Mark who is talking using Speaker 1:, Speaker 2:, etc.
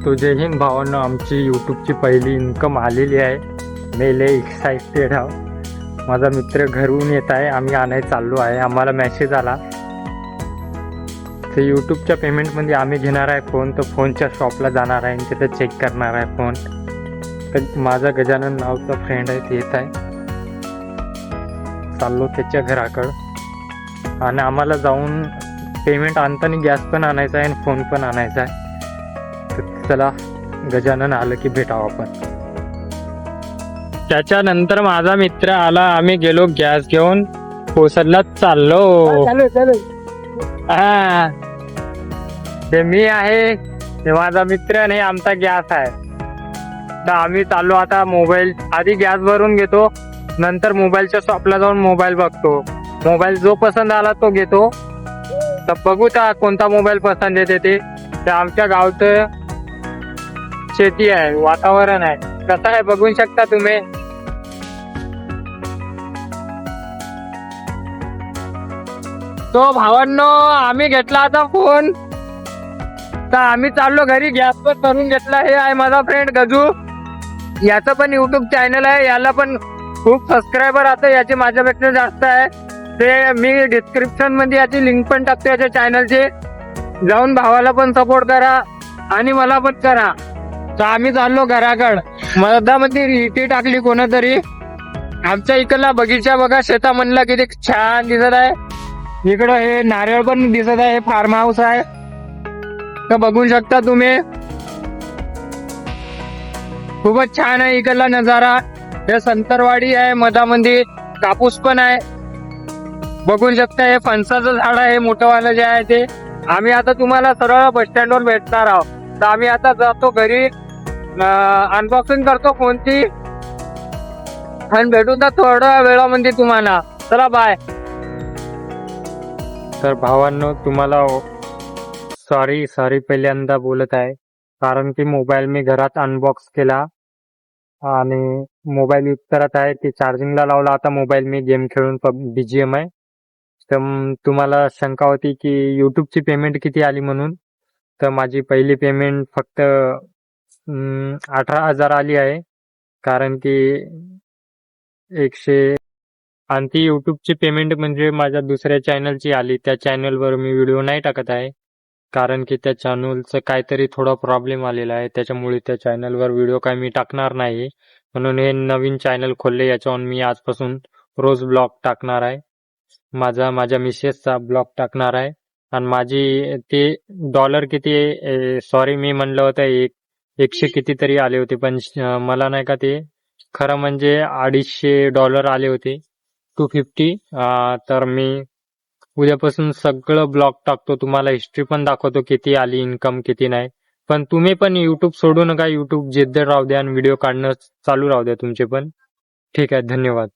Speaker 1: तो जय हिंद भावांनो, आमची यूट्यूबची पहिली इन्कम आलेली आहे. मी लय एक्साइटेड आहो. माझा मित्र घरून येत आहे, आम्ही आणायला चाललो आहे. आम्हाला मेसेज आला तर यूट्यूबच्या पेमेंटमध्ये आम्ही घेणार आहे फोन, तर फोनच्या शॉपला जाणार आहे आणि तिथं चेक करणार आहे फोन. तर माझा गजानन नावचा फ्रेंड आहे, ते येत आहे. चाललो त्याच्या घराकडं आणि आम्हाला जाऊन पेमेंट आणताना गॅस पण आणायचा आहे आणि फोन पण आणायचा आहे. तर चला, गजानन आलं की भेटावं आपण. त्याच्यानंतर माझा मित्र आला, आम्ही गेलो गॅस घेऊन, पोसरला चाललो. हा, ते मी आहे, ते माझा मित्र आणि आमचा गॅस आहे. तर आम्ही चाललो आता. मोबाईल आधी गॅस भरून घेतो, नंतर मोबाईलच्या शॉपला जाऊन मोबाईल बघतो. मोबाईल जो पसंत आला तो घेतो. तर बघू त्या कोणता मोबाईल पसंत येते ते आमच्या गावचं शेती आहे, वातावरण आहे, कसं आहे बघू शकता तुम्ही. तो भावांनो, आम्ही घेतला आता फोन, तर आम्ही चाललो घरी. गॅस पण भरून घेतला. हे आहे माझा फ्रेंड गजू, याचं पण युट्यूब चॅनल आहे. याला पण खूप सबस्क्रायबर आता याचे माझ्यापेक्षा जास्त आहे. ते मी डिस्क्रिप्शन मध्ये याची लिंक पण टाकतो याच्या चॅनलची. जाऊन भावाला पण सपोर्ट करा आणि मला पण करा. तर आम्ही चाललो घराकड. मधामध्ये रिटी टाकली कोणतरी. आमच्या इकडला बगीचा बघा, शेता म्हणला किती छान दिसत आहे. इकडं हे नारळ पण दिसत आहे, फार्म हाऊस आहे, तर बघू शकता तुम्ही. खूपच छान आहे इकडला नजारा. हे संतरवाडी आहे, मधामध्ये कापूस पण आहे, बघू शकता. हे फणसाचं झाड आहे मोठंवालं जे आहे ते. आम्ही आता तुम्हाला सरळ बस स्टँडवर भेटणार आहोत. तर आम्ही आता जातो घरी, अनबॉक्सिंग करतो फोनची आणि भेटू तर थोड्या वेळामध्ये तुम्हाला. चला बाय. तर भावांनो, तुम्हाला सॉरी पहिल्यांदा बोलत आहे, कारण की मोबाईल मी घरात अनबॉक्स केला आणि मोबाईल यूज करत आहे. ते चार्जिंगला लावला आता मोबाईल मी गेम खेळून BGM आहे. तर तुम्हाला शंका होती की यूट्यूबची पेमेंट किती आली म्हणून. तर माझी पहिली पेमेंट फक्त 18,000 आली आहे, कारण की 100 आणि ती यूट्यूबची पेमेंट म्हणजे माझ्या दुसऱ्या चॅनलची आली. त्या चॅनलवर मी व्हिडिओ नाही टाकत आहे, कारण की त्या चॅनलचं काहीतरी थोडा प्रॉब्लेम आलेला आहे. त्याच्यामुळे त्या चॅनलवर व्हिडिओ काय मी टाकणार नाही. म्हणून हे नवीन चॅनल खोलले, याच्यावर मी आजपासून रोज ब्लॉग टाकणार आहे. माझ्या मिसेसचा ब्लॉग टाकणार आहे. आणि माझी ते डॉलर किती, सॉरी मी म्हणलं होतं 100 कितीतरी आले होते, पण मला नाही का ते खरं म्हणजे $250 आले होते, 250. तर मी उद्यापासून सगळं ब्लॉग टाकतो, तुम्हाला हिस्ट्री पण दाखवतो किती आली इन्कम किती नाही. पण तुम्ही पण युट्यूब सोडू नका, युट्यूब जिद्द राहू द्या आणि व्हिडिओ काढणं चालू राहू द्या तुमचे पण. ठीक आहे, धन्यवाद.